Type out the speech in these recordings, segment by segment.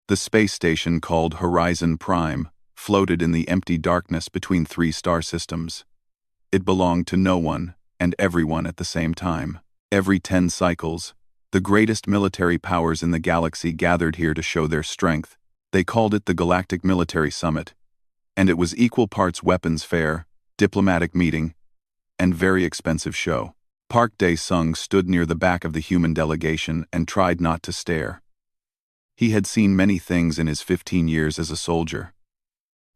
The space station called Horizon Prime floated in the empty darkness between three star systems. It belonged to no one and everyone at the same time. Every 10 cycles, the greatest military powers in the galaxy gathered here to show their strength. They called it the Galactic Military Summit, and it was equal parts weapons fair, diplomatic meeting, and very expensive show. Park Dae-sung stood near the back of the human delegation and tried not to stare. He had seen many things in his 15 years as a soldier.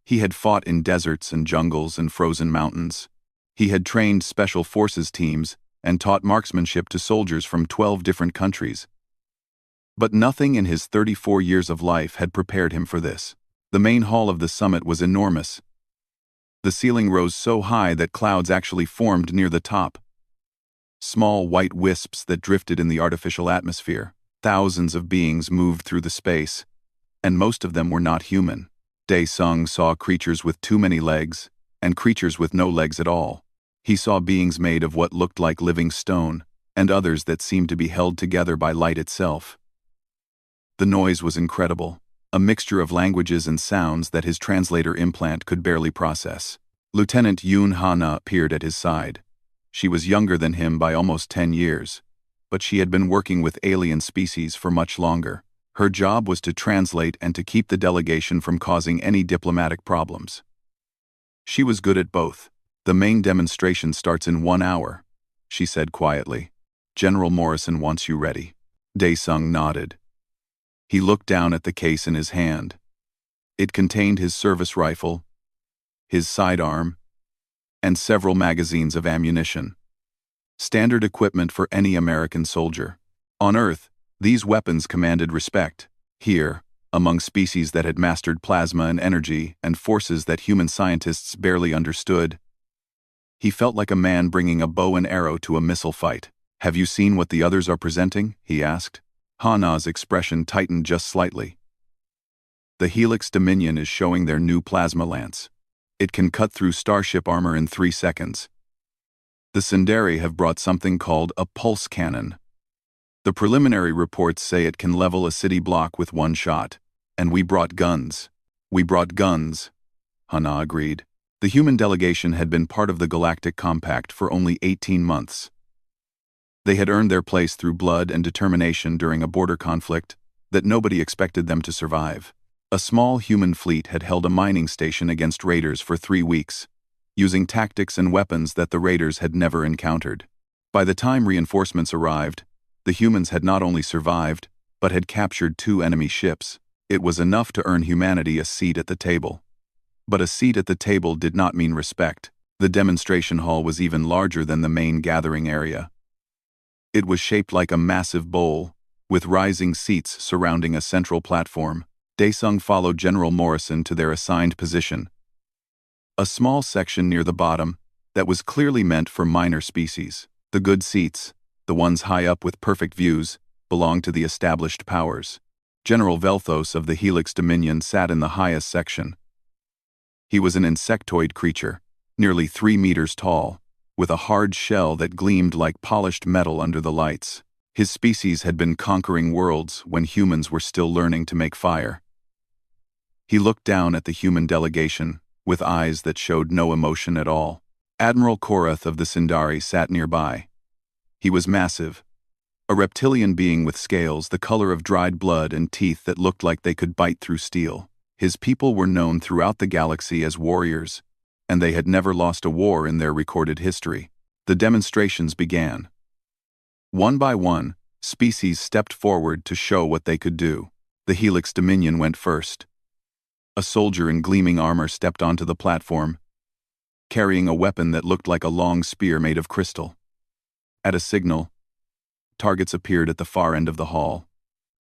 He had fought in deserts and jungles and frozen mountains. He had trained special forces teams and taught marksmanship to soldiers from 12 different countries. But nothing in his 34 years of life had prepared him for this. The main hall of the summit was enormous. The ceiling rose so high that clouds actually formed near the top. Small white wisps that drifted in the artificial atmosphere. Thousands of beings moved through the space, and most of them were not human. Dae-sung saw creatures with too many legs, and creatures with no legs at all. He saw beings made of what looked like living stone, and others that seemed to be held together by light itself. The noise was incredible, a mixture of languages and sounds that his translator implant could barely process. Lieutenant Yoon Ha-na appeared at his side. She was younger than him by almost 10 years, but she had been working with alien species for much longer. Her job was to translate and to keep the delegation from causing any diplomatic problems. She was good at both. "The main demonstration starts in 1 hour," she said quietly. "General Morrison wants you ready." Dae-sung nodded. He looked down at the case in his hand. It contained his service rifle, his sidearm, and several magazines of ammunition. Standard equipment for any American soldier. On Earth, these weapons commanded respect. Here, among species that had mastered plasma and energy and forces that human scientists barely understood, he felt like a man bringing a bow and arrow to a missile fight. "Have you seen what the others are presenting?" he asked. Hana's expression tightened just slightly. "The Helix Dominion is showing their new plasma lance. It can cut through starship armor in 3 seconds. The Sindari have brought something called a pulse cannon. The preliminary reports say it can level a city block with 1 shot. And we brought guns." "We brought guns," Hana agreed. The human delegation had been part of the Galactic Compact for only 18 months. They had earned their place through blood and determination during a border conflict that nobody expected them to survive. A small human fleet had held a mining station against raiders for 3 weeks, using tactics and weapons that the raiders had never encountered. By the time reinforcements arrived, the humans had not only survived, but had captured 2 enemy ships. It was enough to earn humanity a seat at the table. But a seat at the table did not mean respect. The demonstration hall was even larger than the main gathering area. It was shaped like a massive bowl, with rising seats surrounding a central platform. Dae-sung followed General Morrison to their assigned position. A small section near the bottom that was clearly meant for minor species. The good seats, the ones high up with perfect views, belonged to the established powers. General Velthos of the Helix Dominion sat in the highest section. He was an insectoid creature, nearly 3 meters tall, with a hard shell that gleamed like polished metal under the lights. His species had been conquering worlds when humans were still learning to make fire. He looked down at the human delegation, with eyes that showed no emotion at all. Admiral Korath of the Sindari sat nearby. He was massive, a reptilian being with scales the color of dried blood and teeth that looked like they could bite through steel. His people were known throughout the galaxy as warriors, and they had never lost a war in their recorded history. The demonstrations began. One by one, species stepped forward to show what they could do. The Helix Dominion went first. A soldier in gleaming armor stepped onto the platform, carrying a weapon that looked like a long spear made of crystal. At a signal, targets appeared at the far end of the hall.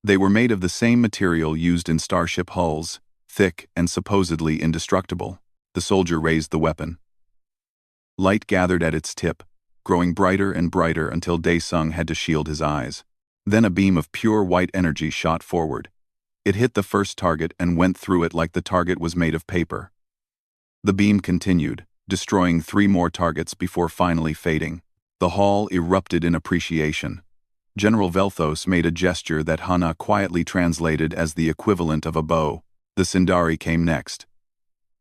They were made of the same material used in starship hulls, thick and supposedly indestructible. The soldier raised the weapon. Light gathered at its tip, growing brighter and brighter until Dae-sung had to shield his eyes. Then a beam of pure white energy shot forward. It hit the first target and went through it like the target was made of paper. The beam continued, destroying 3 more targets before finally fading. The hall erupted in appreciation. General Velthos made a gesture that Hana quietly translated as the equivalent of a bow. The Sindari came next.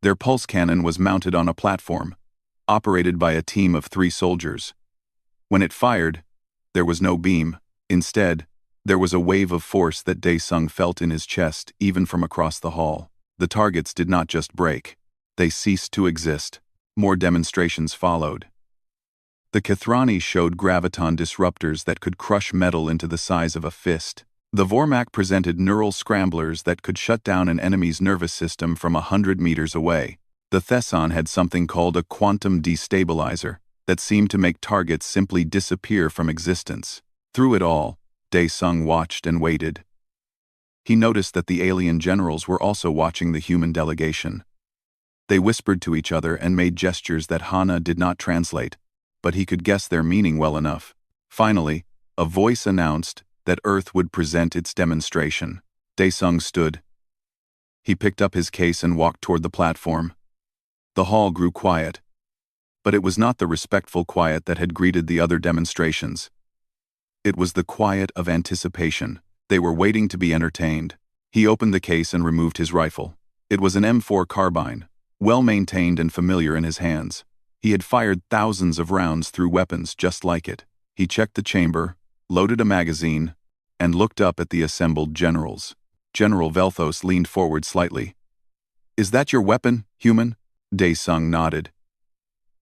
Their pulse cannon was mounted on a platform, operated by a team of 3 soldiers. When it fired, there was no beam. Instead, there was a wave of force that Daesung felt in his chest even from across the hall. The targets did not just break. They ceased to exist. More demonstrations followed. The Kathrani showed graviton disruptors that could crush metal into the size of a fist. The Vormak presented neural scramblers that could shut down an enemy's nervous system from 100 meters away. The Thesson had something called a quantum destabilizer that seemed to make targets simply disappear from existence. Through it all, Daesung watched and waited. He noticed that the alien generals were also watching the human delegation. They whispered to each other and made gestures that Hana did not translate, but he could guess their meaning well enough. Finally, a voice announced that Earth would present its demonstration. Daesung stood. He picked up his case and walked toward the platform. The hall grew quiet. But it was not the respectful quiet that had greeted the other demonstrations. It was the quiet of anticipation. They were waiting to be entertained. He opened the case and removed his rifle. It was an M4 carbine, well-maintained and familiar in his hands. He had fired thousands of rounds through weapons just like it. He checked the chamber, loaded a magazine, and looked up at the assembled generals. General Velthos leaned forward slightly. "Is that your weapon, human?" Daesung nodded.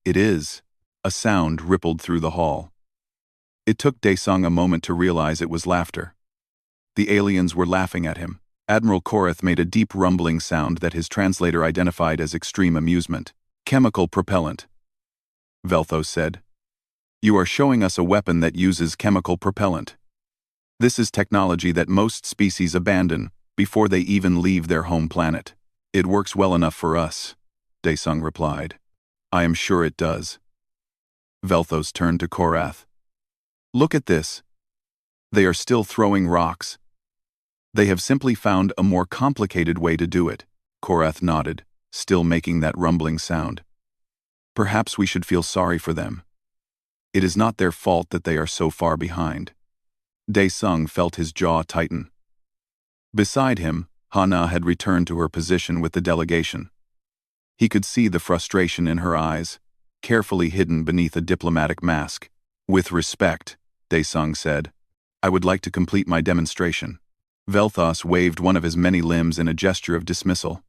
"It is." A sound rippled through the hall. It took Daesung a moment to realize it was laughter. The aliens were laughing at him. Admiral Korath made a deep rumbling sound that his translator identified as extreme amusement. "Chemical propellant," Velthos said. "You are showing us a weapon that uses chemical propellant. This is technology that most species abandon before they even leave their home planet." "It works well enough for us," Daesung replied. "I am sure it does." Velthos turned to Korath. "Look at this. They are still throwing rocks." "They have simply found a more complicated way to do it," Korath nodded, still making that rumbling sound. "Perhaps we should feel sorry for them. It is not their fault that they are so far behind." Daesung felt his jaw tighten. Beside him, Hana had returned to her position with the delegation. He could see the frustration in her eyes, carefully hidden beneath a diplomatic mask. "With respect," Daesung said, "I would like to complete my demonstration." Velthos waved one of his many limbs in a gesture of dismissal.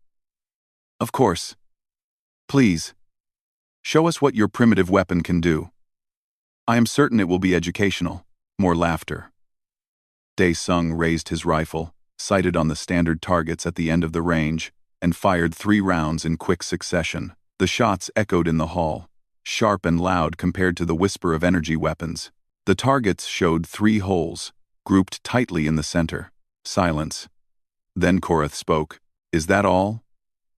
"Of course. Please, show us what your primitive weapon can do. I am certain it will be educational." More laughter. Daesung raised his rifle, sighted on the standard targets at the end of the range, and fired 3 rounds in quick succession. The shots echoed in the hall, sharp and loud compared to the whisper of energy weapons. The targets showed 3 holes, grouped tightly in the center. Silence. Then Korath spoke. "Is that all?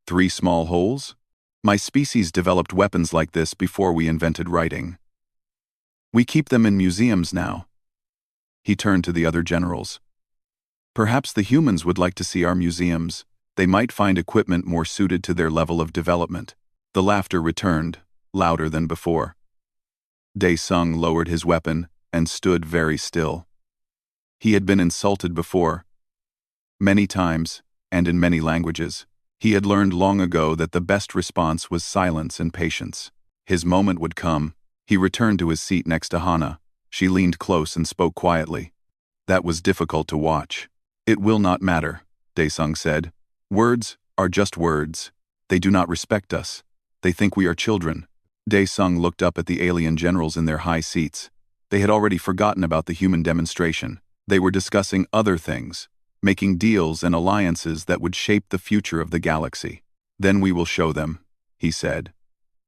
3 small holes? My species developed weapons like this before we invented writing. We keep them in museums now." He turned to the other generals. "Perhaps the humans would like to see our museums. They might find equipment more suited to their level of development." The laughter returned, louder than before. Daesung lowered his weapon and stood very still. He had been insulted before. Many times, and in many languages. He had learned long ago that the best response was silence and patience. His moment would come. He returned to his seat next to Hana. She leaned close and spoke quietly. That was difficult to watch. "It will not matter," Daesung said. "Words are just words. They do not respect us. They think we are children." Daesung looked up at the alien generals in their high seats. They had already forgotten about the human demonstration. They were discussing other things, making deals and alliances that would shape the future of the galaxy. "Then we will show them," he said.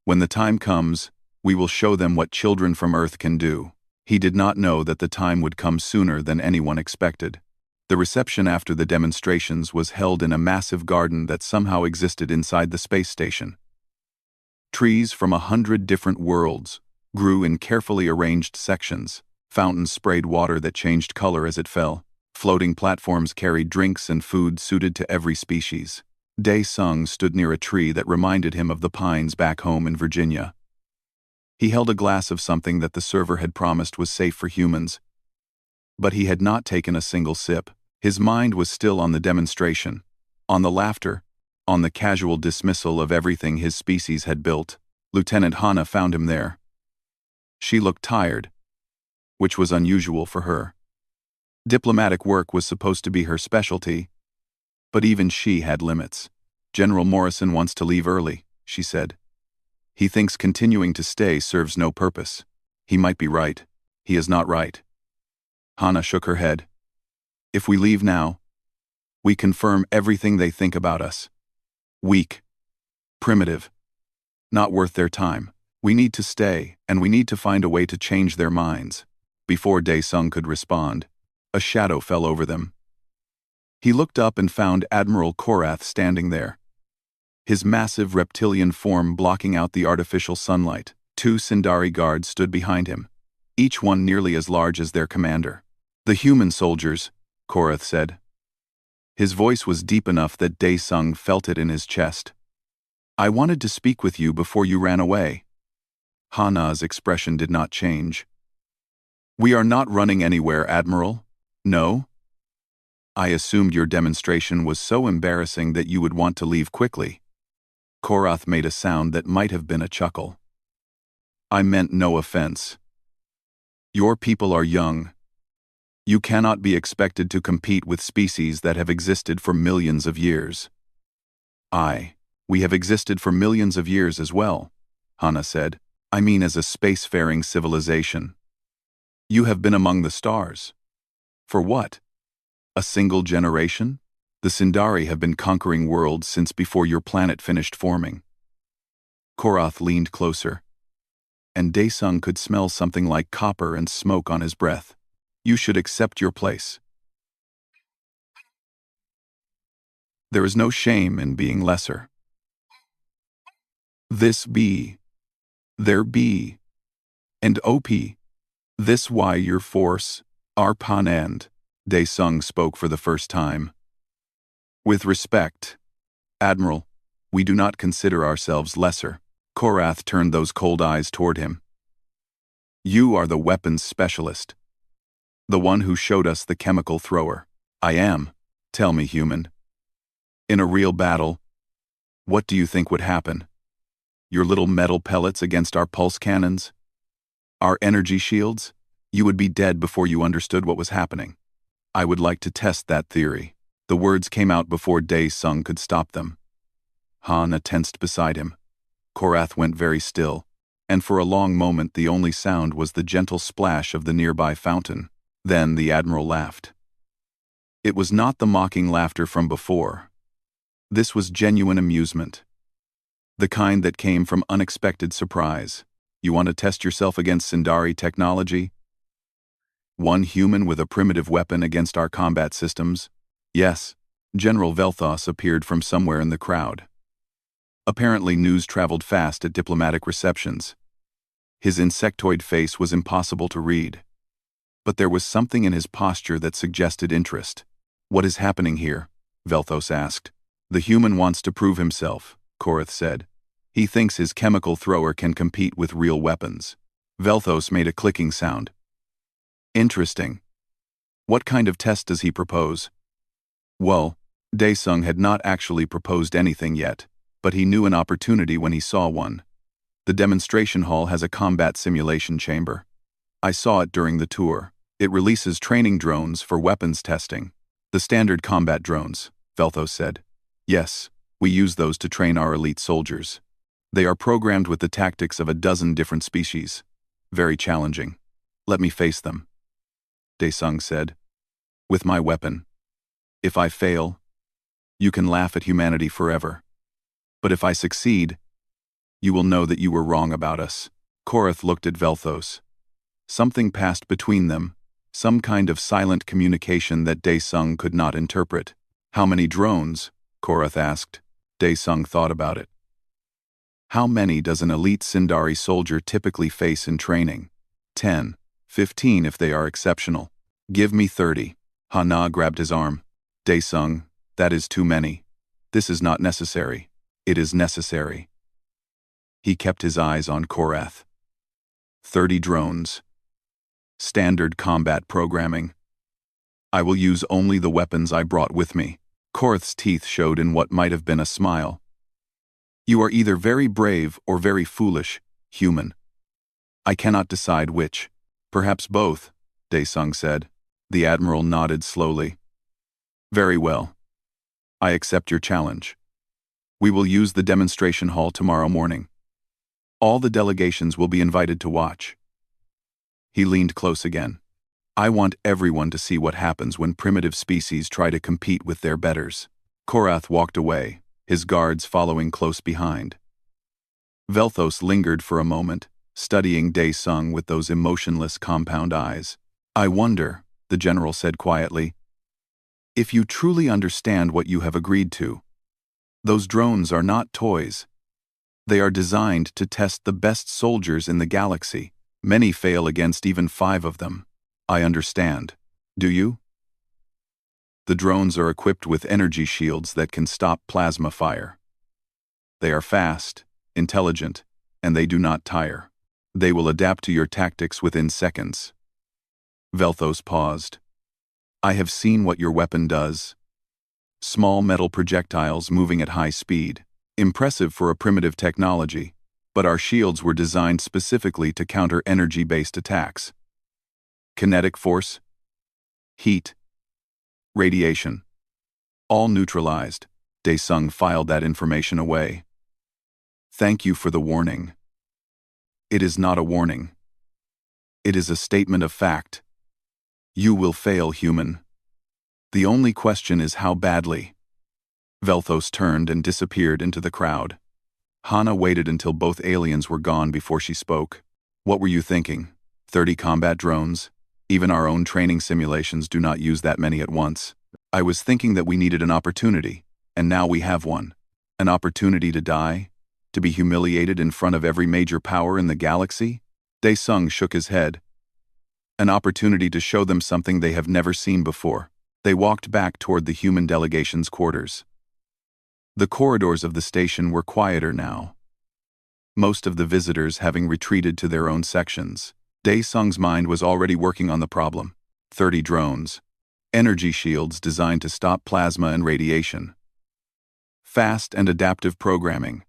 "When the time comes, we will show them what children from Earth can do." He did not know that the time would come sooner than anyone expected. The reception after the demonstrations was held in a massive garden that somehow existed inside the space station. Trees from 100 different worlds grew in carefully arranged sections. Fountains sprayed water that changed color as it fell. Floating platforms carried drinks and food suited to every species. Daesung stood near a tree that reminded him of the pines back home in Virginia. He held a glass of something that the server had promised was safe for humans. But he had not taken a single sip. His mind was still on the demonstration, on the laughter, on the casual dismissal of everything his species had built. Lieutenant Hana found him there. She looked tired, which was unusual for her. Diplomatic work was supposed to be her specialty, but even she had limits. General Morrison wants to leave early, she said. He thinks continuing to stay serves no purpose. He might be right. He is not right. Hana shook her head. If we leave now, we confirm everything they think about us. Weak. Primitive. Not worth their time. We need to stay, and we need to find a way to change their minds. Before Dae-sung could respond, a shadow fell over them. He looked up and found Admiral Korath standing there, his massive reptilian form blocking out the artificial sunlight. 2 Sindari guards stood behind him, each one nearly as large as their commander. The human soldiers, Korath said. His voice was deep enough that Dae-sung felt it in his chest. I wanted to speak with you before you ran away. Hana's expression did not change. We are not running anywhere, Admiral. No? I assumed your demonstration was so embarrassing that you would want to leave quickly. Korath made a sound that might have been a chuckle. I meant no offense. Your people are young. You cannot be expected to compete with species that have existed for millions of years. We have existed for millions of years as well, Hana said. I mean as a spacefaring civilization. You have been among the stars. For what? A single generation? The Sindari have been conquering worlds since before your planet finished forming. Korath leaned closer, and Dae-sung could smell something like copper and smoke on his breath. You should accept your place. There is no shame in being lesser. This be, there be, and op, this why your force, our panand, Dae-sung spoke for the first time. With respect, Admiral, we do not consider ourselves lesser. Korath turned those cold eyes toward him. You are the weapons specialist. The one who showed us the chemical thrower. I am. Tell me, human. In a real battle, what do you think would happen? Your little metal pellets against our pulse cannons? Our energy shields? You would be dead before you understood what was happening. I would like to test that theory. The words came out before Dae-sung could stop them. Hana tensed beside him. Korath went very still, and for a long moment the only sound was the gentle splash of the nearby fountain. Then the Admiral laughed. It was not the mocking laughter from before. This was genuine amusement. The kind that came from unexpected surprise. You want to test yourself against Sindari technology? One human with a primitive weapon against our combat systems? Yes. General Velthos appeared from somewhere in the crowd. Apparently news traveled fast at diplomatic receptions. His insectoid face was impossible to read. But there was something in his posture that suggested interest. What is happening here? Velthos asked. The human wants to prove himself, Korath said. He thinks his chemical thrower can compete with real weapons. Velthos made a clicking sound. Interesting. What kind of test does he propose? Well, Dae-sung had not actually proposed anything yet, but he knew an opportunity when he saw one. The demonstration hall has a combat simulation chamber. I saw it during the tour. It releases training drones for weapons testing. The standard combat drones, Velthos said. Yes, we use those to train our elite soldiers. They are programmed with the tactics of a dozen different species. Very challenging. Let me face them, Dae-sung said. With my weapon. If I fail, you can laugh at humanity forever. But if I succeed, you will know that you were wrong about us. Korath looked at Velthos. Something passed between them, some kind of silent communication that Dae-sung could not interpret. How many drones? Korath asked. Dae-sung thought about it. How many does an elite Sindari soldier typically face in training? 10, 15 if they are exceptional. Give me 30. Hana grabbed his arm. Dae-sung, that is too many. This is not necessary. It is necessary. He kept his eyes on Korath. 30 drones. Standard combat programming. I will use only the weapons I brought with me. Korth's teeth showed in what might have been a smile. You are either very brave or very foolish, human. I cannot decide which. Perhaps both, Daesung said. The Admiral nodded slowly. Very well. I accept your challenge. We will use the demonstration hall tomorrow morning. All the delegations will be invited to watch. He leaned close again. I want everyone to see what happens when primitive species try to compete with their betters. Korath walked away, his guards following close behind. Velthos lingered for a moment, studying Daesung with those emotionless compound eyes. I wonder, the general said quietly, if you truly understand what you have agreed to. Those drones are not toys. They are designed to test the best soldiers in the galaxy. Many fail against even 5 of them. I understand. Do you? The drones are equipped with energy shields that can stop plasma fire. They are fast, intelligent, and they do not tire. They will adapt to your tactics within seconds. Velthos paused. I have seen what your weapon does. Small metal projectiles moving at high speed. Impressive for a primitive technology, but our shields were designed specifically to counter energy-based attacks. Kinetic force, heat, radiation. All neutralized. Daesung filed that information away. Thank you for the warning. It is not a warning. It is a statement of fact. You will fail, human. The only question is how badly. Velthos turned and disappeared into the crowd. Hana waited until both aliens were gone before she spoke. What were you thinking? 30 combat drones? Even our own training simulations do not use that many at once. I was thinking that we needed an opportunity, and now we have one. An opportunity to die? To be humiliated in front of every major power in the galaxy? Daesung shook his head. An opportunity to show them something they have never seen before. They walked back toward the human delegation's quarters. The corridors of the station were quieter now, most of the visitors having retreated to their own sections. Daesung's mind was already working on the problem. 30 drones. Energy shields designed to stop plasma and radiation. Fast and adaptive programming.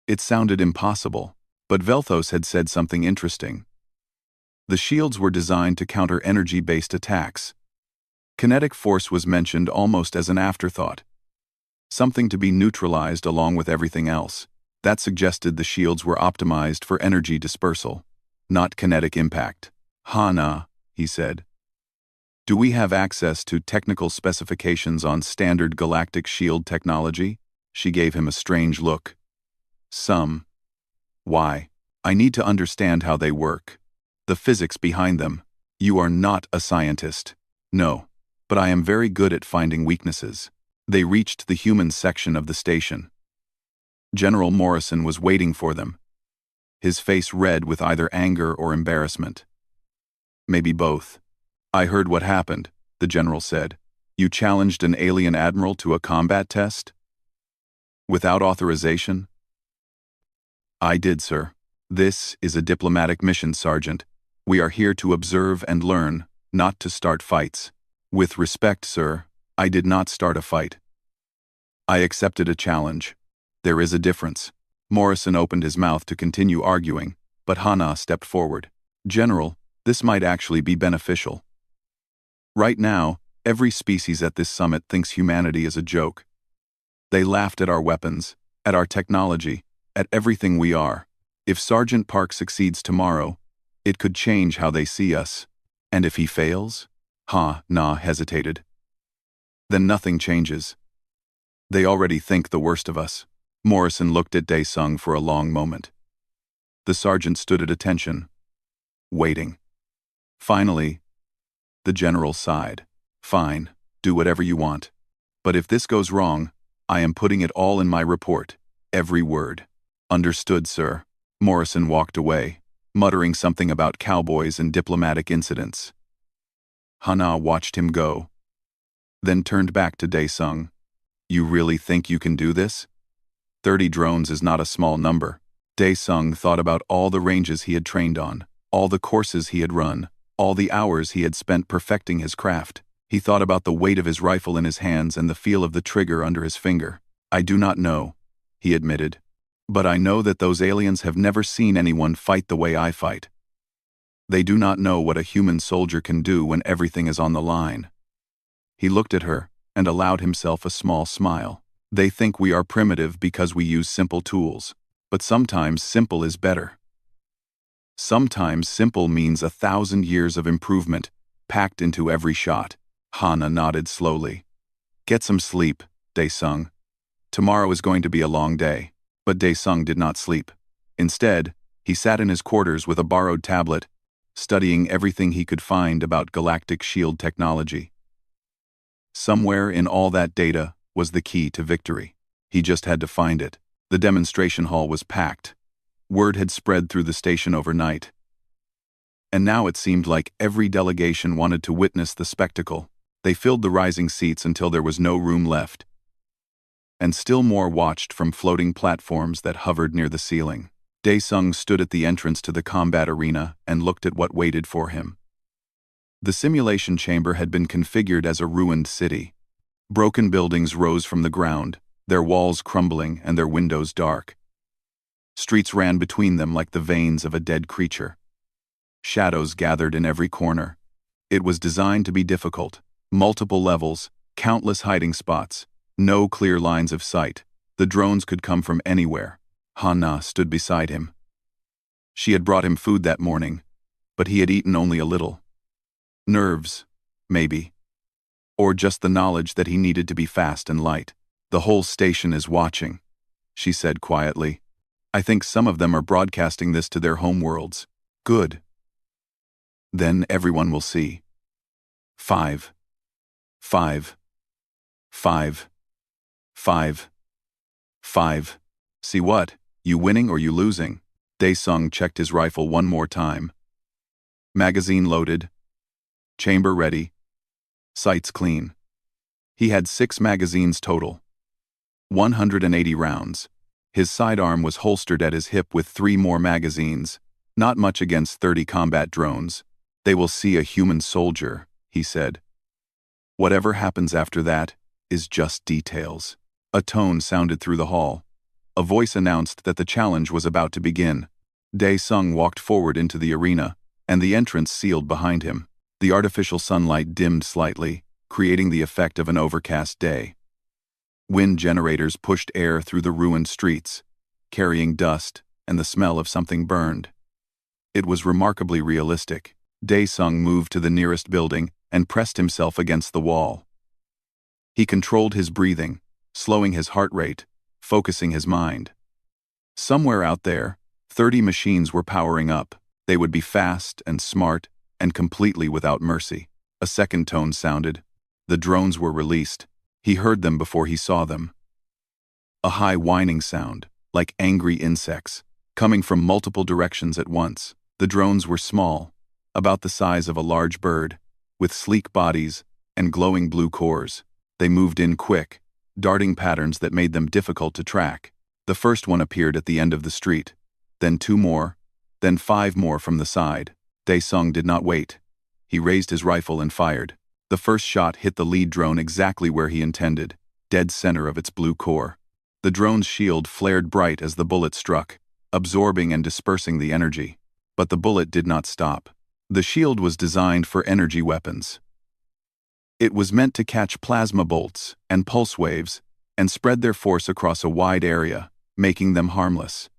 It sounded impossible, but Velthos had said something interesting. The shields were designed to counter energy-based attacks. Kinetic force was mentioned almost as an afterthought. Something to be neutralized along with everything else. That suggested the shields were optimized for energy dispersal, not kinetic impact. Hana, he said. Do we have access to technical specifications on standard galactic shield technology? She gave him a strange look. Some. Why? I need to understand how they work. The physics behind them. You are not a scientist. No, but I am very good at finding weaknesses. They reached the human section of the station. General Morrison was waiting for them, his face red with either anger or embarrassment. Maybe both. I heard what happened, the general said. You challenged an alien admiral to a combat test? Without authorization? I did, sir. This is a diplomatic mission, Sergeant. We are here to observe and learn, not to start fights. With respect, sir, I did not start a fight. I accepted a challenge. There is a difference. Morrison opened his mouth to continue arguing, but Hana stepped forward. General, this might actually be beneficial. Right now, every species at this summit thinks humanity is a joke. They laughed at our weapons, at our technology, at everything we are. If Sergeant Park succeeds tomorrow, it could change how they see us. And if he fails? Na hesitated. Then nothing changes. They already think the worst of us. Morrison looked at Daesung for a long moment. The sergeant stood at attention, waiting. Finally, the general sighed. Fine, do whatever you want. But if this goes wrong, I am putting it all in my report. Every word. Understood, sir. Morrison walked away, muttering something about cowboys and diplomatic incidents. Hana watched him go, then turned back to Daesung. You really think you can do this? 30 drones is not a small number. Daesung thought about all the ranges he had trained on, all the courses he had run, all the hours he had spent perfecting his craft. He thought about the weight of his rifle in his hands and the feel of the trigger under his finger. "I do not know," he admitted. "But I know that those aliens have never seen anyone fight the way I fight. They do not know what a human soldier can do when everything is on the line." He looked at her and allowed himself a small smile. "They think we are primitive because we use simple tools. But sometimes simple is better. Sometimes simple means 1,000 years of improvement, packed into every shot." Hana nodded slowly. "Get some sleep, Dae-sung. Tomorrow is going to be a long day." But Dae-sung did not sleep. Instead, he sat in his quarters with a borrowed tablet, studying everything he could find about galactic shield technology. Somewhere in all that data was the key to victory. He just had to find it. The demonstration hall was packed. Word had spread through the station overnight. And now it seemed like every delegation wanted to witness the spectacle. They filled the rising seats until there was no room left. And still more watched from floating platforms that hovered near the ceiling. Dae-sung stood at the entrance to the combat arena and looked at what waited for him. The simulation chamber had been configured as a ruined city. Broken buildings rose from the ground, their walls crumbling and their windows dark. Streets ran between them like the veins of a dead creature. Shadows gathered in every corner. It was designed to be difficult. Multiple levels, countless hiding spots, no clear lines of sight. The drones could come from anywhere. Hana stood beside him. She had brought him food that morning, but he had eaten only a little. Nerves, maybe. Or just the knowledge that he needed to be fast and light. "The whole station is watching," she said quietly. "I think some of them are broadcasting this to their homeworlds." "Good. Then everyone will see." 5. 5. 5. 5. 5. "See what? You winning or you losing?" Dae-sung checked his rifle one more time. Magazine loaded. Chamber ready. Sights clean. He had 6 magazines total. 180 rounds. His sidearm was holstered at his hip with 3 more magazines. Not much against 30 combat drones. "They will see a human soldier," he said. "Whatever happens after that is just details." A tone sounded through the hall. A voice announced that the challenge was about to begin. Dae-sung walked forward into the arena, and the entrance sealed behind him. The artificial sunlight dimmed slightly, creating the effect of an overcast day. Wind generators pushed air through the ruined streets, carrying dust and the smell of something burned. It was remarkably realistic. Dae-sung moved to the nearest building and pressed himself against the wall. He controlled his breathing, slowing his heart rate, focusing his mind. Somewhere out there, 30 machines were powering up. They would be fast and smart and completely without mercy. A second tone sounded. The drones were released. He heard them before he saw them. A high whining sound, like angry insects, coming from multiple directions at once. The drones were small, about the size of a large bird, with sleek bodies and glowing blue cores. They moved in quick, darting patterns that made them difficult to track. The first one appeared at the end of the street, then 2 more, then 5 more from the side. Dae-sung did not wait. He raised his rifle and fired. The first shot hit the lead drone exactly where he intended, dead center of its blue core. The drone's shield flared bright as the bullet struck, absorbing and dispersing the energy. But the bullet did not stop. The shield was designed for energy weapons. It was meant to catch plasma bolts and pulse waves and spread their force across a wide area, making them harmless.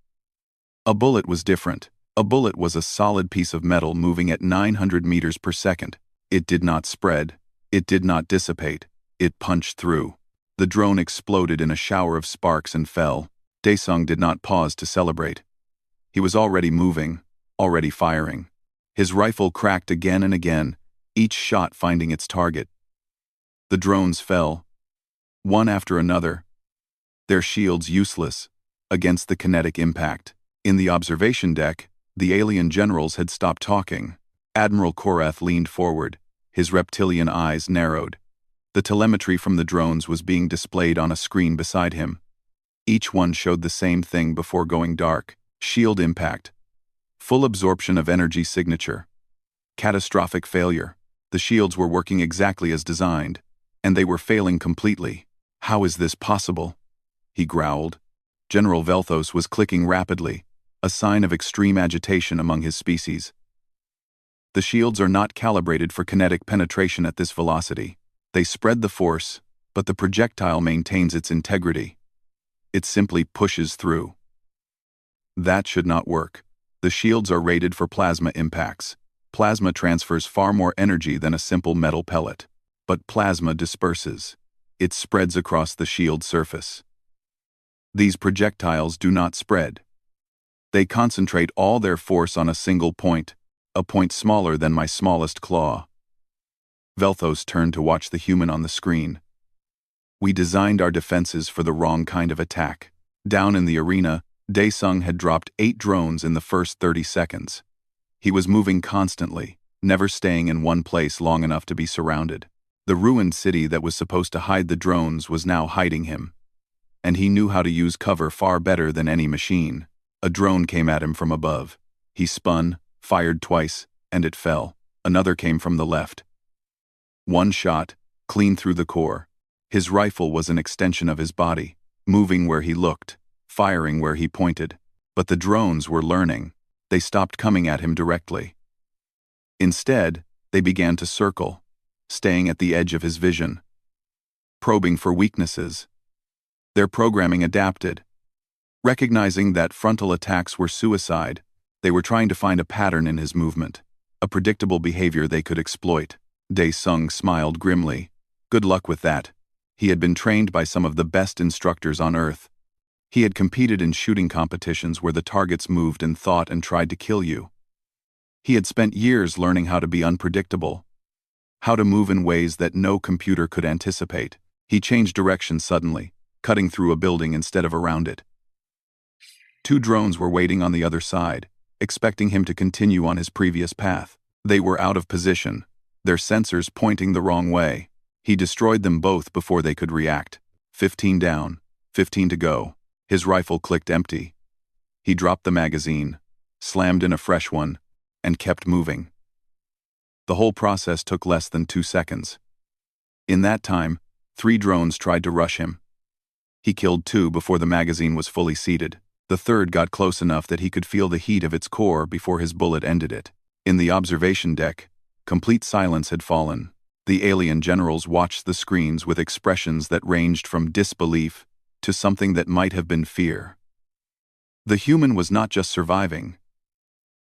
A bullet was different. A bullet was a solid piece of metal moving at 900 meters per second. It did not spread. It did not dissipate. It punched through. The drone exploded in a shower of sparks and fell. Dae-sung did not pause to celebrate. He was already moving, already firing. His rifle cracked again and again, each shot finding its target. The drones fell, one after another, their shields useless against the kinetic impact. In the observation deck, the alien generals had stopped talking. Admiral Korath leaned forward, his reptilian eyes narrowed. The telemetry from the drones was being displayed on a screen beside him. Each one showed the same thing before going dark: shield impact, full absorption of energy signature, catastrophic failure. The shields were working exactly as designed, and they were failing completely. "How is this possible?" he growled. General Velthos was clicking rapidly, a sign of extreme agitation among his species. "The shields are not calibrated for kinetic penetration at this velocity. They spread the force, but the projectile maintains its integrity. It simply pushes through." "That should not work. The shields are rated for plasma impacts. Plasma transfers far more energy than a simple metal pellet. But plasma disperses. It spreads across the shield surface. These projectiles do not spread. They concentrate all their force on a single point, a point smaller than my smallest claw." Velthos turned to watch the human on the screen. "We designed our defenses for the wrong kind of attack." Down in the arena, Daesung had dropped 8 drones in the first 30 seconds. He was moving constantly, never staying in one place long enough to be surrounded. The ruined city that was supposed to hide the drones was now hiding him. And he knew how to use cover far better than any machine. A drone came at him from above. He spun, fired twice, and it fell. Another came from the left. One shot, clean through the core. His rifle was an extension of his body, moving where he looked, firing where he pointed. But the drones were learning. They stopped coming at him directly. Instead, they began to circle, staying at the edge of his vision, probing for weaknesses. Their programming adapted. Recognizing that frontal attacks were suicide, they were trying to find a pattern in his movement, a predictable behavior they could exploit. Daesung smiled grimly. Good luck with that. He had been trained by some of the best instructors on Earth. He had competed in shooting competitions where the targets moved and thought and tried to kill you. He had spent years learning how to be unpredictable, how to move in ways that no computer could anticipate. He changed direction suddenly, cutting through a building instead of around it. 2 drones were waiting on the other side, expecting him to continue on his previous path. They were out of position, their sensors pointing the wrong way. He destroyed them both before they could react. 15 down, 15 to go. His rifle clicked empty. He dropped the magazine, slammed in a fresh one, and kept moving. The whole process took less than 2 seconds. In that time, 3 drones tried to rush him. He killed 2 before the magazine was fully seated. The third got close enough that he could feel the heat of its core before his bullet ended it. In the observation deck, complete silence had fallen. The alien generals watched the screens with expressions that ranged from disbelief to something that might have been fear. The human was not just surviving.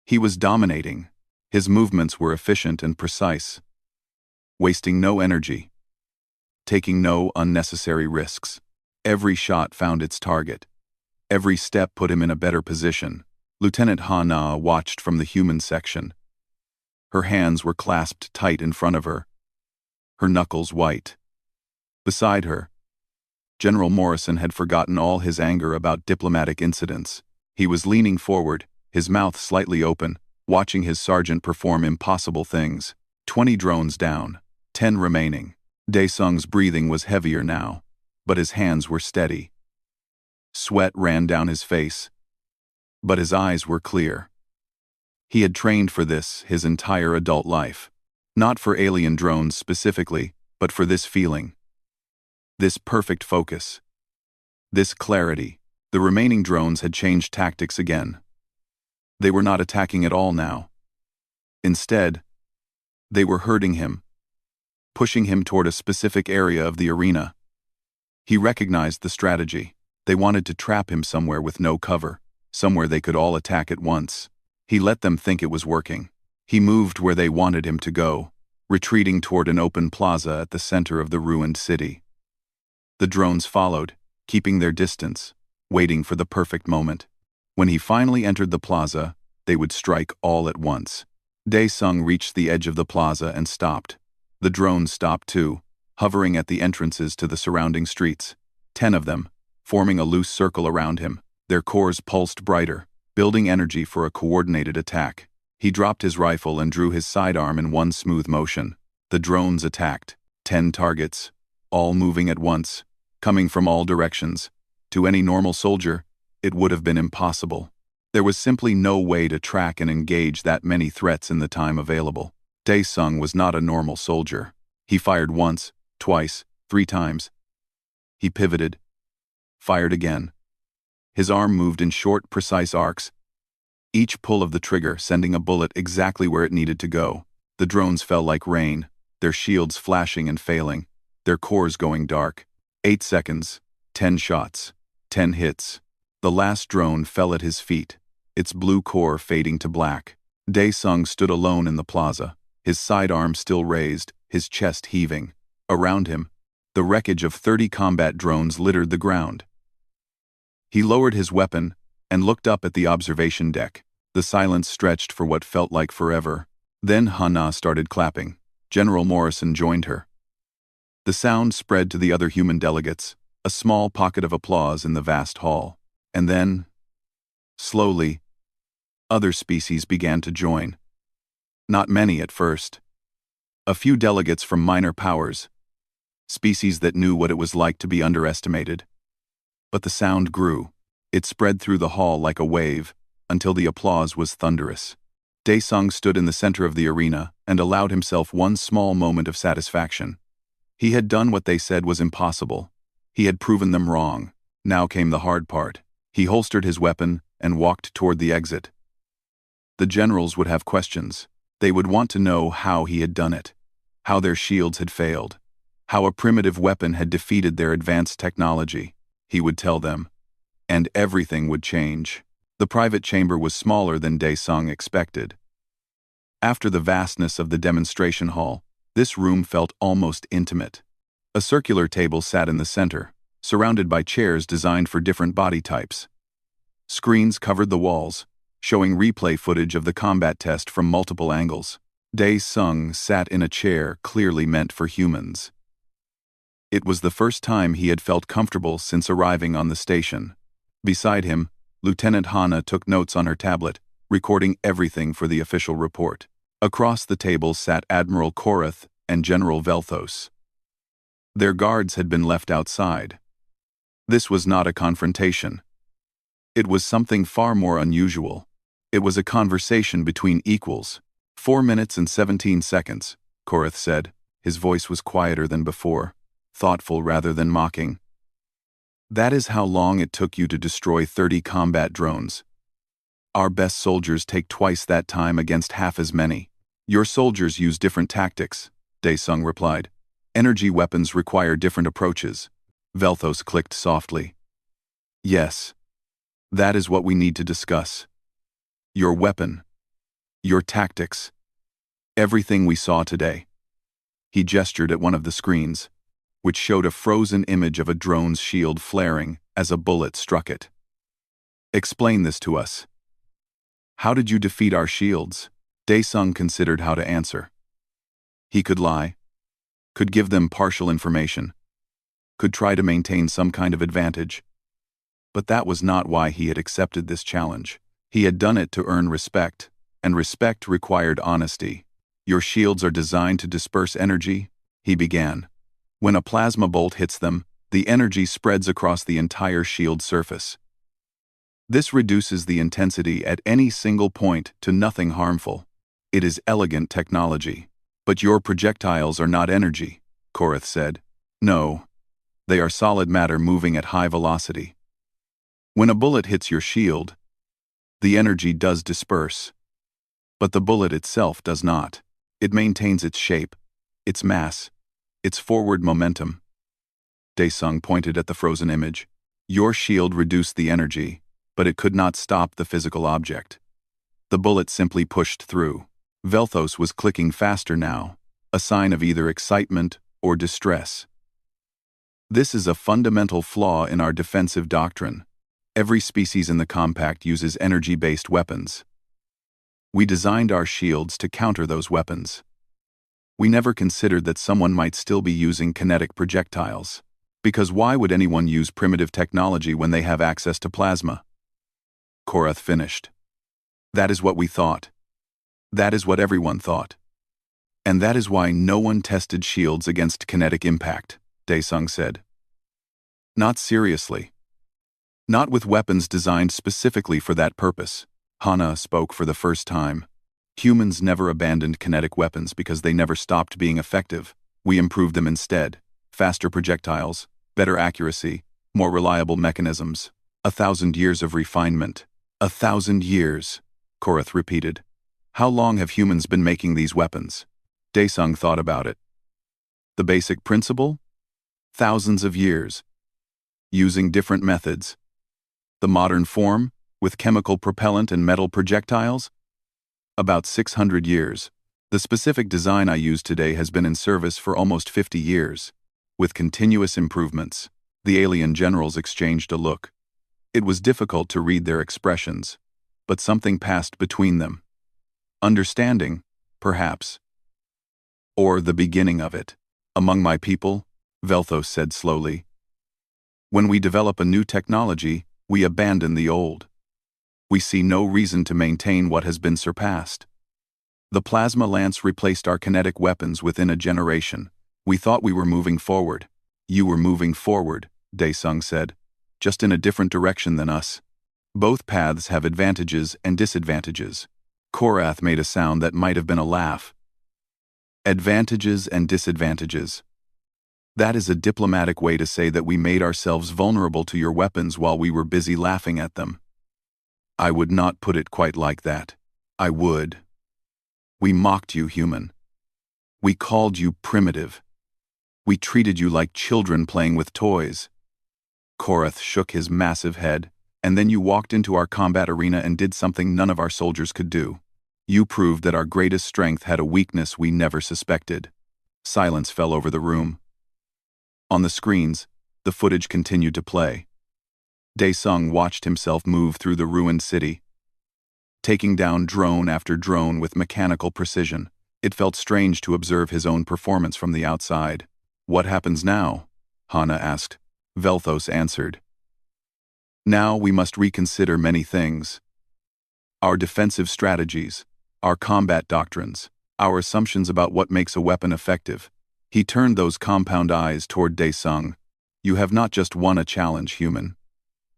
He was dominating. His movements were efficient and precise, wasting no energy, taking no unnecessary risks. Every shot found its target. Every step put him in a better position. Lieutenant Ha-Na watched from the human section. Her hands were clasped tight in front of her, her knuckles white. Beside her, General Morrison had forgotten all his anger about diplomatic incidents. He was leaning forward, his mouth slightly open, watching his sergeant perform impossible things. 20 drones down, 10 remaining. Daesung's breathing was heavier now, but his hands were steady. Sweat ran down his face, but his eyes were clear. He had trained for this his entire adult life. Not for alien drones specifically, but for this feeling. This perfect focus. This clarity. The remaining drones had changed tactics again. They were not attacking at all now. Instead, they were herding him, pushing him toward a specific area of the arena. He recognized the strategy. They wanted to trap him somewhere with no cover, somewhere they could all attack at once. He let them think it was working. He moved where they wanted him to go, retreating toward an open plaza at the center of the ruined city. The drones followed, keeping their distance, waiting for the perfect moment. When he finally entered the plaza, they would strike all at once. Daesung reached the edge of the plaza and stopped. The drones stopped too, hovering at the entrances to the surrounding streets. 10 of them, forming a loose circle around him. Their cores pulsed brighter, building energy for a coordinated attack. He dropped his rifle and drew his sidearm in one smooth motion. The drones attacked. 10 targets, all moving at once, coming from all directions. To any normal soldier, it would have been impossible. There was simply no way to track and engage that many threats in the time available. Dae-sung was not a normal soldier. He fired once, twice, 3 times. He pivoted, fired again. His arm moved in short, precise arcs, each pull of the trigger sending a bullet exactly where it needed to go. The drones fell like rain, their shields flashing and failing, their cores going dark. 8 seconds, 10 shots, 10 hits. The last drone fell at his feet, its blue core fading to black. Dae-sung stood alone in the plaza, his sidearm still raised, his chest heaving. Around him, the wreckage of 30 combat drones littered the ground. He lowered his weapon and looked up at the observation deck. The silence stretched for what felt like forever. Then Hana started clapping. General Morrison joined her. The sound spread to the other human delegates, a small pocket of applause in the vast hall. And then, slowly, other species began to join. Not many at first. A few delegates from minor powers, species that knew what it was like to be underestimated. But the sound grew. It spread through the hall like a wave, until the applause was thunderous. Dae-sung stood in the center of the arena and allowed himself one small moment of satisfaction. He had done what they said was impossible. He had proven them wrong. Now came the hard part. He holstered his weapon and walked toward the exit. The generals would have questions. They would want to know how he had done it, how their shields had failed, how a primitive weapon had defeated their advanced technology. He would tell them. And everything would change. The private chamber was smaller than Dae-sung expected. After the vastness of the demonstration hall, this room felt almost intimate. A circular table sat in the center, surrounded by chairs designed for different body types. Screens covered the walls, showing replay footage of the combat test from multiple angles. Dae-sung sat in a chair clearly meant for humans. It was the first time he had felt comfortable since arriving on the station. Beside him, Lieutenant Hana took notes on her tablet, recording everything for the official report. Across the table sat Admiral Korath and General Velthos. Their guards had been left outside. This was not a confrontation. It was something far more unusual. It was a conversation between equals. 4 minutes and 17 seconds, Korath said. His voice was quieter than before, thoughtful rather than mocking. That is how long it took you to destroy 30 combat drones. Our best soldiers take twice that time against half as many. Your soldiers use different tactics, Dae-sung replied. Energy weapons require different approaches. Velthos clicked softly. Yes. That is what we need to discuss. Your weapon. Your tactics. Everything we saw today. He gestured at one of the screens, which showed a frozen image of a drone's shield flaring as a bullet struck it. Explain this to us. How did you defeat our shields? Dae-sung considered how to answer. He could lie, could give them partial information, could try to maintain some kind of advantage. But that was not why he had accepted this challenge. He had done it to earn respect, and respect required honesty. Your shields are designed to disperse energy, he began. When a plasma bolt hits them, the energy spreads across the entire shield surface. This reduces the intensity at any single point to nothing harmful. It is elegant technology. But your projectiles are not energy, Korath said. No, they are solid matter moving at high velocity. When a bullet hits your shield, the energy does disperse. But the bullet itself does not. It maintains its shape, its mass, its forward momentum. Dae-sung pointed at the frozen image. Your shield reduced the energy, but it could not stop the physical object. The bullet simply pushed through. Velthos was clicking faster now, a sign of either excitement or distress. This is a fundamental flaw in our defensive doctrine. Every species in the compact uses energy-based weapons. We designed our shields to counter those weapons. We never considered that someone might still be using kinetic projectiles. Because why would anyone use primitive technology when they have access to plasma? Korath finished. That is what we thought. That is what everyone thought. And that is why no one tested shields against kinetic impact, Dae-sung said. Not seriously. Not with weapons designed specifically for that purpose. Hana spoke for the first time. Humans never abandoned kinetic weapons because they never stopped being effective. We improved them instead. Faster projectiles, better accuracy, more reliable mechanisms. 1,000 years of refinement. 1,000 years, Korath repeated. How long have humans been making these weapons? Daesung thought about it. The basic principle? Thousands of years. Using different methods. The modern form, with chemical propellant and metal projectiles? About 600 years. The specific design I use today has been in service for almost 50 years. With continuous improvements. The alien generals exchanged a look. It was difficult to read their expressions, but something passed between them. Understanding, perhaps. Or the beginning of it. Among my people, Velthos said slowly. When we develop a new technology, we abandon the old. We see no reason to maintain what has been surpassed. The plasma lance replaced our kinetic weapons within a generation. We thought we were moving forward. You were moving forward, Daesung said, just in a different direction than us. Both paths have advantages and disadvantages. Korath made a sound that might have been a laugh. Advantages and disadvantages. That is a diplomatic way to say that we made ourselves vulnerable to your weapons while we were busy laughing at them. I would not put it quite like that. I would. We mocked you, human. We called you primitive. We treated you like children playing with toys. Korath shook his massive head, and then you walked into our combat arena and did something none of our soldiers could do. You proved that our greatest strength had a weakness we never suspected. Silence fell over the room. On the screens, the footage continued to play. Daesung watched himself move through the ruined city, taking down drone after drone with mechanical precision. It felt strange to observe his own performance from the outside. What happens now? Hana asked. Velthos answered. Now we must reconsider many things. Our defensive strategies, our combat doctrines, our assumptions about what makes a weapon effective. He turned those compound eyes toward Daesung. You have not just won a challenge, human.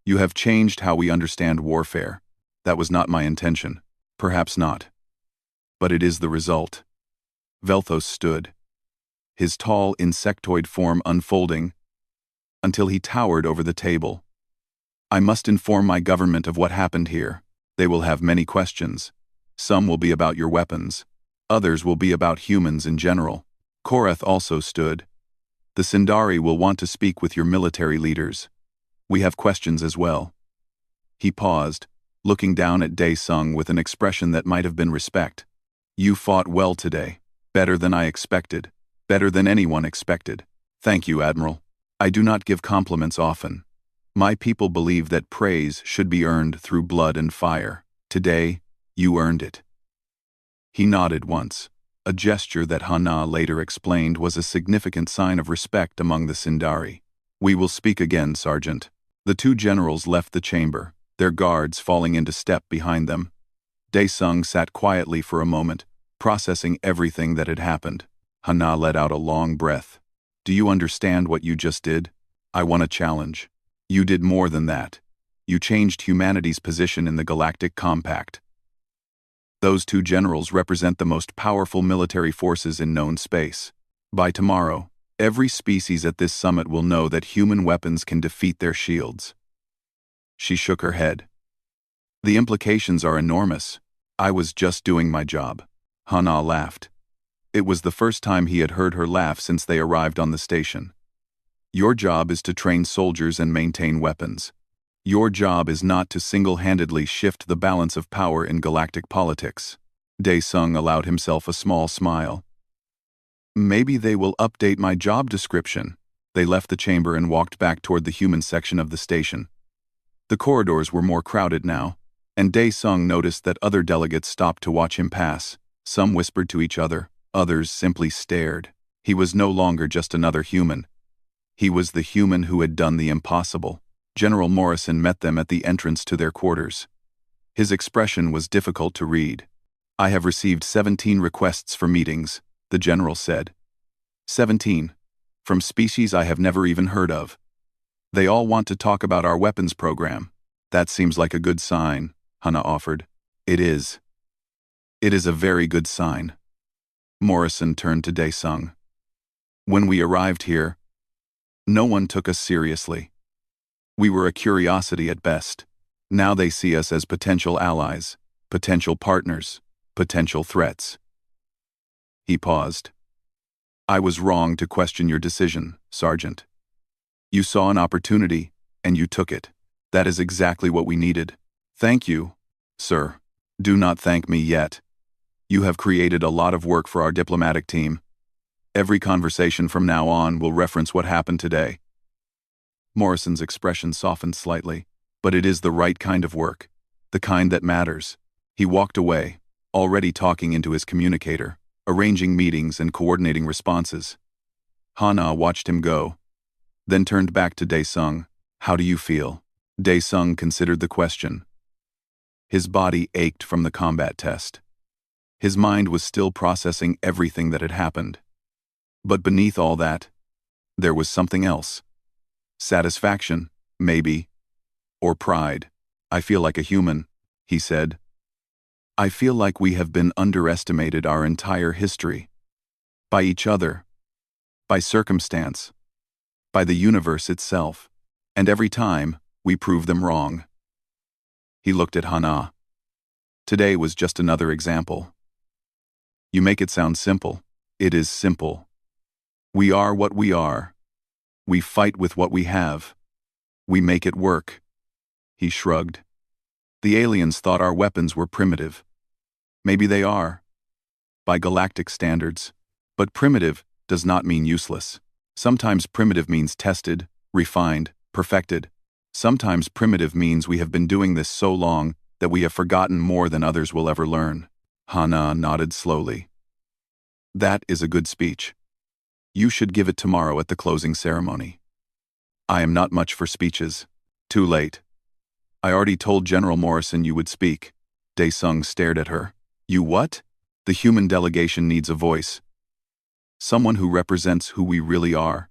You have changed how we understand warfare. That was not my intention. Perhaps not. But it is the result. Velthos stood, his tall insectoid form unfolding, until he towered over the table. I must inform my government of what happened here. They will have many questions. Some will be about your weapons. Others will be about humans in general. Korath also stood. The Sindari will want to speak with your military leaders. We have questions as well. He paused, looking down at Daesung with an expression that might have been respect. You fought well today. Better than I expected. Better than anyone expected. Thank you, Admiral. I do not give compliments often. My people believe that praise should be earned through blood and fire. Today, you earned it. He nodded once, a gesture that Hana later explained was a significant sign of respect among the Sindari. We will speak again, Sergeant. The two generals left the chamber, their guards falling into step behind them. Daesung sat quietly for a moment, processing everything that had happened. Hana let out a long breath. Do you understand what you just did? I won a challenge. You did more than that. You changed humanity's position in the Galactic Compact. Those two generals represent the most powerful military forces in known space. By tomorrow, every species at this summit will know that human weapons can defeat their shields. She shook her head. The implications are enormous. I was just doing my job. Hana laughed. It was the first time he had heard her laugh since they arrived on the station. Your job is to train soldiers and maintain weapons. Your job is not to single-handedly shift the balance of power in galactic politics. Daesung allowed himself a small smile. Maybe they will update my job description. They left the chamber and walked back toward the human section of the station. The corridors were more crowded now, and Daesung noticed that other delegates stopped to watch him pass. Some whispered to each other, others simply stared. He was no longer just another human. He was the human who had done the impossible. General Morrison met them at the entrance to their quarters. His expression was difficult to read. I have received 17 requests for meetings, the general said. 17. From species I have never even heard of. They all want to talk about our weapons program. That seems like a good sign, Hana offered. It is. It is a very good sign. Morrison turned to Dae-sung. When we arrived here, no one took us seriously. We were a curiosity at best. Now they see us as potential allies, potential partners, potential threats. He paused. I was wrong to question your decision, Sergeant. You saw an opportunity, and you took it. That is exactly what we needed. Thank you, sir. Do not thank me yet. You have created a lot of work for our diplomatic team. Every conversation from now on will reference what happened today. Morrison's expression softened slightly, but it is the right kind of work, the kind that matters. He walked away, already talking into his communicator, arranging meetings and coordinating responses. Hana watched him go, then turned back to Dae-sung. How do you feel? Dae-sung considered the question. His body ached from the combat test. His mind was still processing everything that had happened. But beneath all that, there was something else. Satisfaction, maybe, or pride. I feel like a human, he said. I feel like we have been underestimated our entire history. By each other, by circumstance, by the universe itself, and every time, we prove them wrong. He looked at Hana. Today was just another example. You make it sound simple. It is simple. We are what we are. We fight with what we have. We make it work. He shrugged. The aliens thought our weapons were primitive. Maybe they are, by galactic standards. But primitive does not mean useless. Sometimes primitive means tested, refined, perfected. Sometimes primitive means we have been doing this so long that we have forgotten more than others will ever learn. Hana nodded slowly. That is a good speech. You should give it tomorrow at the closing ceremony. I am not much for speeches. Too late. I already told General Morrison you would speak. Dae-sung stared at her. You what? The human delegation needs a voice. Someone who represents who we really are.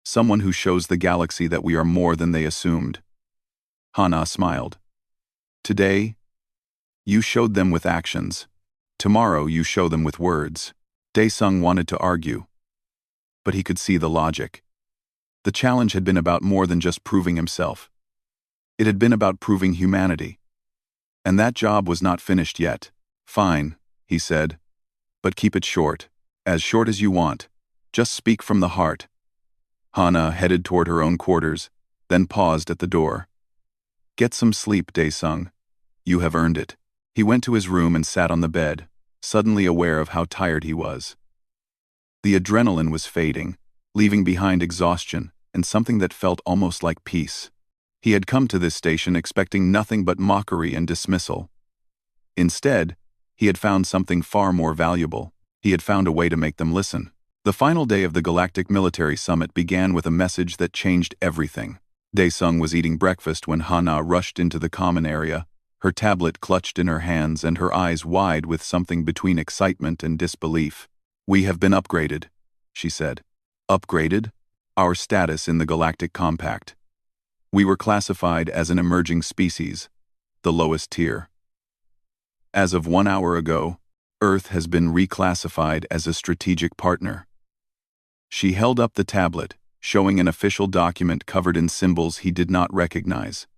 Someone who shows the galaxy that we are more than they assumed. Hana smiled. Today, you showed them with actions. Tomorrow you show them with words. Dae-sung wanted to argue, but he could see the logic. The challenge had been about more than just proving himself. It had been about proving humanity. And that job was not finished yet. Fine, he said, but keep it short as you want. Just speak from the heart. Hana headed toward her own quarters, then paused at the door. Get some sleep, Dae-sung. You have earned it. He went to his room and sat on the bed, suddenly aware of how tired he was. The adrenaline was fading, leaving behind exhaustion and something that felt almost like peace. He had come to this station expecting nothing but mockery and dismissal. Instead, he had found something far more valuable. He had found a way to make them listen. The final day of the Galactic Military Summit began with a message that changed everything. Dae-sung was eating breakfast when Hana rushed into the common area, her tablet clutched in her hands and her eyes wide with something between excitement and disbelief. We have been upgraded, she said. Upgraded? Our status in the Galactic Compact. We were classified as an emerging species, the lowest tier. As of 1 hour ago, Earth has been reclassified as a strategic partner. She held up the tablet, showing an official document covered in symbols he did not recognize.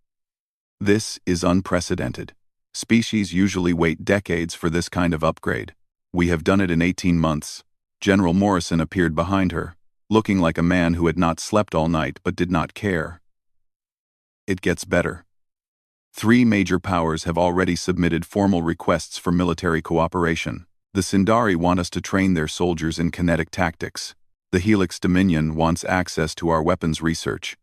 This is unprecedented. Species usually wait decades for this kind of upgrade. We have done it in 18 months. General Morrison appeared behind her, looking like a man who had not slept all night but did not care. It gets better. 3 major powers have already submitted formal requests for military cooperation. The Sindari want us to train their soldiers in kinetic tactics. The Helix Dominion wants access to our weapons research.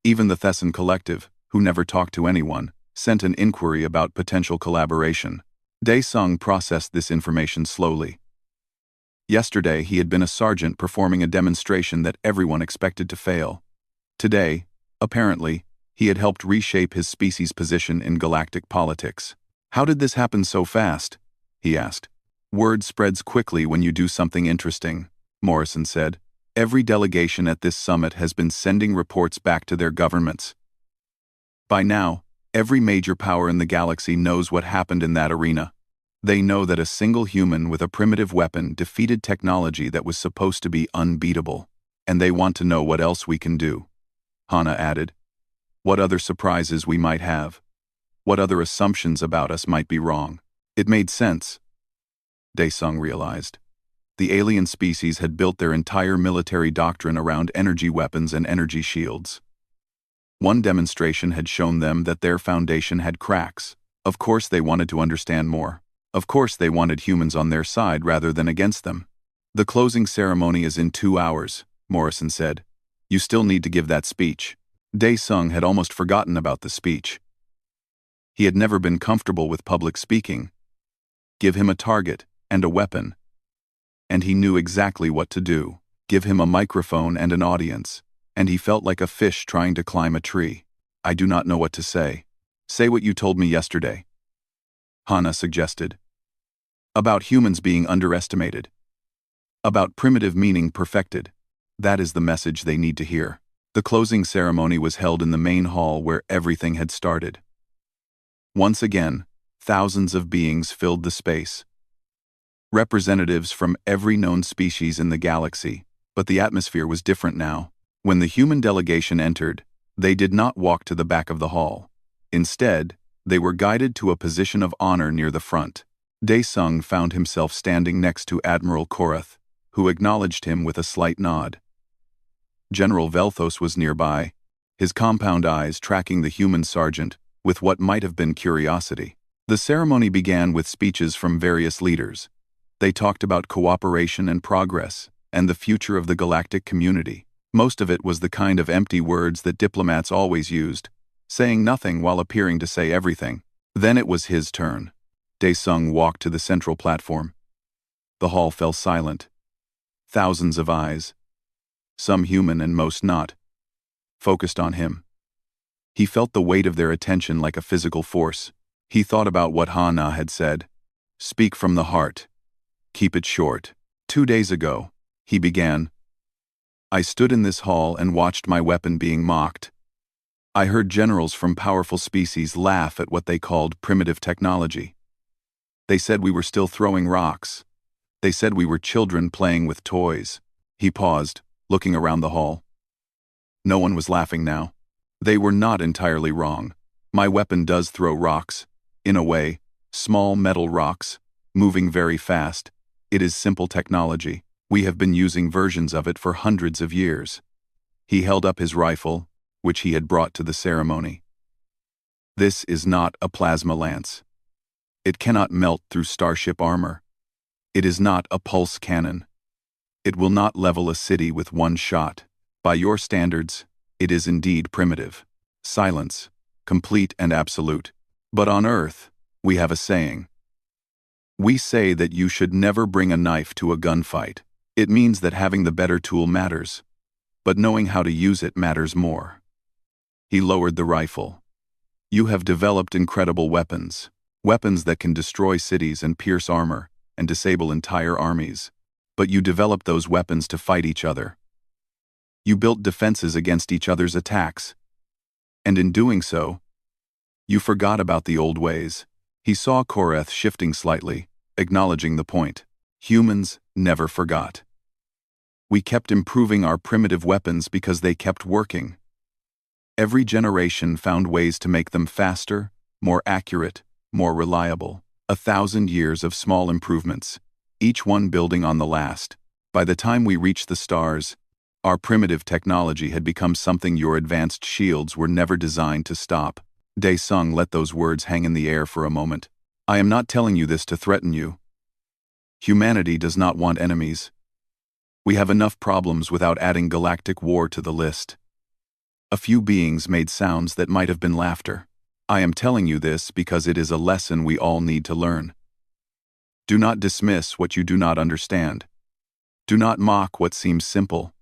Even the Thesson Collective, who never talked to anyone, sent an inquiry about potential collaboration. Dae-sung processed this information slowly. Yesterday, he had been a sergeant performing a demonstration that everyone expected to fail. Today, apparently, he had helped reshape his species' position in galactic politics. How did this happen so fast? He asked. Word spreads quickly when you do something interesting, Morrison said. Every delegation at this summit has been sending reports back to their governments. By now, every major power in the galaxy knows what happened in that arena. They know that a single human with a primitive weapon defeated technology that was supposed to be unbeatable, and they want to know what else we can do. Hana added. What other surprises we might have. What other assumptions about us might be wrong. It made sense. Daesung realized. The alien species had built their entire military doctrine around energy weapons and energy shields. One demonstration had shown them that their foundation had cracks. Of course they wanted to understand more. Of course they wanted humans on their side rather than against them. The closing ceremony is in 2 hours, Morrison said. You still need to give that speech. Daesung had almost forgotten about the speech. He had never been comfortable with public speaking. Give him a target and a weapon, and he knew exactly what to do. Give him a microphone and an audience, and he felt like a fish trying to climb a tree. I do not know what to say. Say what you told me yesterday, Hana suggested. About humans being underestimated. About primitive meaning perfected. That is the message they need to hear. The closing ceremony was held in the main hall where everything had started. Once again, thousands of beings filled the space. Representatives from every known species in the galaxy, but the atmosphere was different now. When the human delegation entered, they did not walk to the back of the hall. Instead, they were guided to a position of honor near the front. Daesung found himself standing next to Admiral Korath, who acknowledged him with a slight nod. General Velthos was nearby, his compound eyes tracking the human sergeant with what might have been curiosity. The ceremony began with speeches from various leaders. They talked about cooperation and progress, and the future of the galactic community. Most of it was the kind of empty words that diplomats always used, saying nothing while appearing to say everything. Then it was his turn. Daesung walked to the central platform. The hall fell silent. Thousands of eyes, some human and most not, focused on him. He felt the weight of their attention like a physical force. He thought about what Hana had said. Speak from the heart. Keep it short. 2 days ago, he began. I stood in this hall and watched my weapon being mocked. I heard generals from powerful species laugh at what they called primitive technology. They said we were still throwing rocks. They said we were children playing with toys. He paused, looking around the hall. No one was laughing now. They were not entirely wrong. My weapon does throw rocks. In a way, small metal rocks, moving very fast. It is simple technology. We have been using versions of it for hundreds of years. He held up his rifle, which he had brought to the ceremony. This is not a plasma lance. It cannot melt through starship armor. It is not a pulse cannon. It will not level a city with one shot. By your standards, it is indeed primitive. Silence, complete and absolute. But on Earth, we have a saying. We say that you should never bring a knife to a gunfight. It means that having the better tool matters, but knowing how to use it matters more. He lowered the rifle. You have developed incredible weapons. Weapons that can destroy cities and pierce armor, and disable entire armies. But you developed those weapons to fight each other. You built defenses against each other's attacks. And in doing so, you forgot about the old ways. He saw Korath shifting slightly, acknowledging the point. Humans never forgot. We kept improving our primitive weapons because they kept working. Every generation found ways to make them faster, more accurate, more reliable. 1,000 years of small improvements, each one building on the last. By the time we reached the stars, our primitive technology had become something your advanced shields were never designed to stop. Daesung let those words hang in the air for a moment. I am not telling you this to threaten you. Humanity does not want enemies. We have enough problems without adding galactic war to the list. A few beings made sounds that might have been laughter. I am telling you this because it is a lesson we all need to learn. Do not dismiss what you do not understand. Do not mock what seems simple.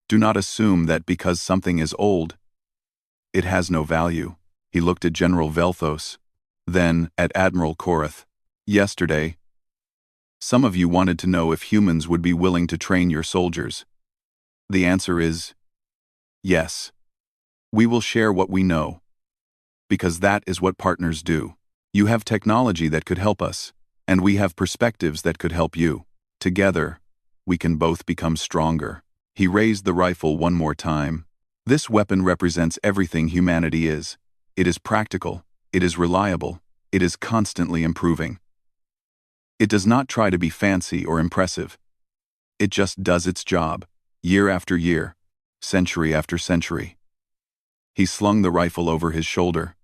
Do not assume that because something is old, it has no value. He looked at General Velthos, then at Admiral Korath. Yesterday, some of you wanted to know if humans would be willing to train your soldiers. The answer is yes. We will share what we know, because that is what partners do. You have technology that could help us, And we have perspectives that could help you. Together, we can both become stronger. He raised the rifle one more time. This weapon represents everything humanity is. It is practical. It is reliable. It is constantly improving. It does not try to be fancy or impressive. It just does its job, year after year, century after century. He slung the rifle over his shoulder.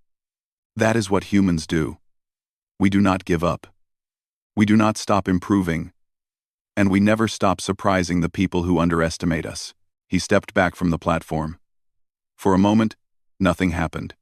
That is what humans do. We do not give up. We do not stop improving. And we never stop surprising the people who underestimate us. He stepped back from the platform. For a moment, nothing happened.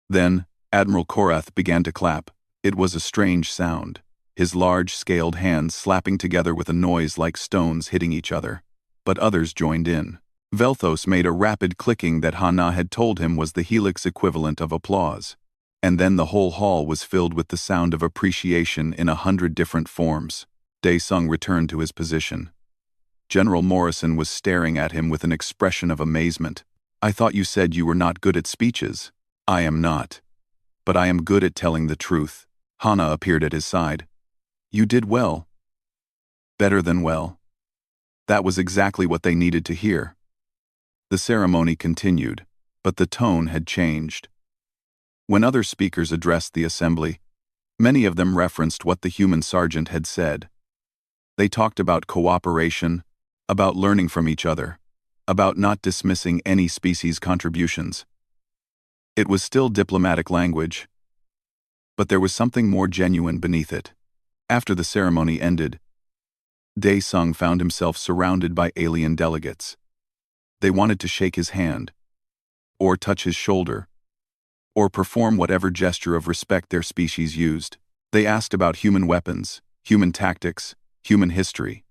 Then, Admiral Korath began to clap. It was a strange sound, his large, scaled hands slapping together with a noise like stones hitting each other. But others joined in. Velthos made a rapid clicking that Hana had told him was the helix equivalent of applause. And then the whole hall was filled with the sound of appreciation in 100 different forms. Dae-sung returned to his position. General Morrison was staring at him with an expression of amazement. "I thought you said you were not good at speeches." "I am not. But I am good at telling the truth." Hana appeared at his side. "You did well. Better than well." That was exactly what they needed to hear. The ceremony continued, but the tone had changed. When other speakers addressed the assembly, many of them referenced what the human sergeant had said. They talked about cooperation, about learning from each other, about not dismissing any species' contributions. It was still diplomatic language, but there was something more genuine beneath it. After the ceremony ended, Dae-sung found himself surrounded by alien delegates. They wanted to shake his hand, or touch his shoulder, or perform whatever gesture of respect their species used. They asked about human weapons, human tactics, human history.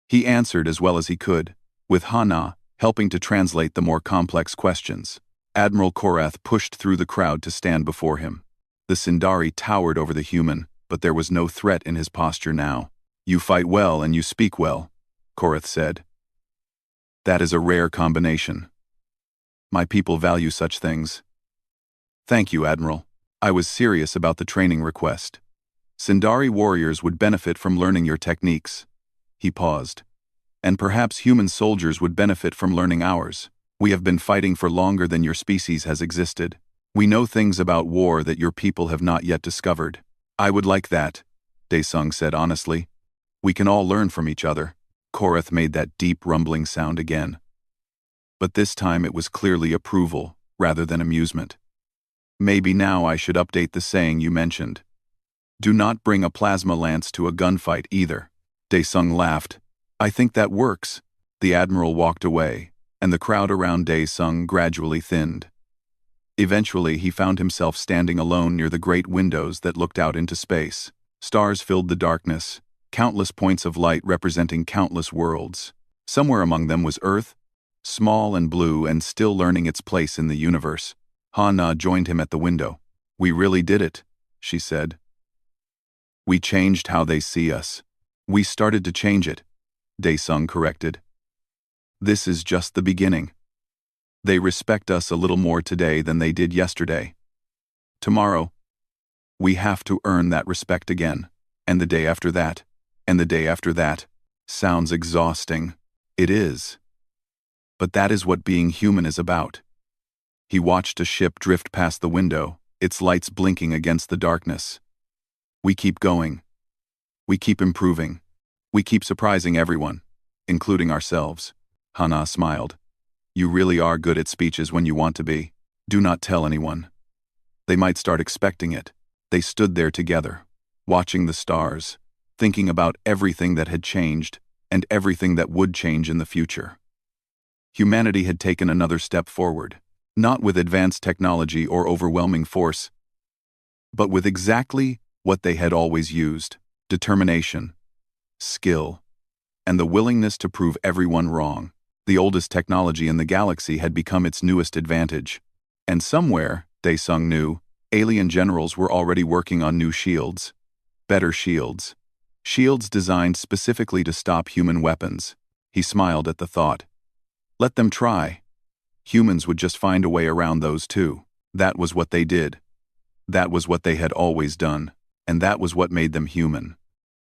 He answered as well as he could, with Hana helping to translate the more complex questions. Admiral Korath pushed through the crowd to stand before him. The Sindari towered over the human, but there was no threat in his posture now. "You fight well and you speak well," Korath said. "That is a rare combination. My people value such things." "Thank you, Admiral. I was serious about the training request. Sindari warriors would benefit from learning your techniques." He paused. "And perhaps human soldiers would benefit from learning ours. We have been fighting for longer than your species has existed. We know things about war that your people have not yet discovered." "I would like that," Dae-sung said honestly. "We can all learn from each other." Korath made that deep rumbling sound again. But this time it was clearly approval, rather than amusement. "Maybe now I should update the saying you mentioned. Do not bring a plasma lance to a gunfight either." Dae-sung laughed. "I think that works." The Admiral walked away, and the crowd around Dae-sung gradually thinned. Eventually he found himself standing alone near the great windows that looked out into space. Stars filled the darkness, countless points of light representing countless worlds. Somewhere among them was Earth, small and blue and still learning its place in the universe. Hana joined him at the window. "We really did it," she said. "We changed how they see us." "We started to change it," Dae-sung corrected. "This is just the beginning. They respect us a little more today than they did yesterday. Tomorrow, we have to earn that respect again, and the day after that, and the day after that." Sounds exhausting. It is. But that is what being human is about. He watched a ship drift past the window, its lights blinking against the darkness. "We keep going. We keep improving. We keep surprising everyone, including ourselves." Hana smiled. "You really are good at speeches when you want to be. Do not tell anyone. They might start expecting it." They stood there together, watching the stars, thinking about everything that had changed and everything that would change in the future. Humanity had taken another step forward, not with advanced technology or overwhelming force, but with exactly what they had always used: determination, skill, and the willingness to prove everyone wrong. The oldest technology in the galaxy had become its newest advantage. And somewhere, Dae-sung knew, alien generals were already working on new shields. Better shields. Shields designed specifically to stop human weapons. He smiled at the thought. Let them try. Humans would just find a way around those too. That was what they did. That was what they had always done. and that was what made them human.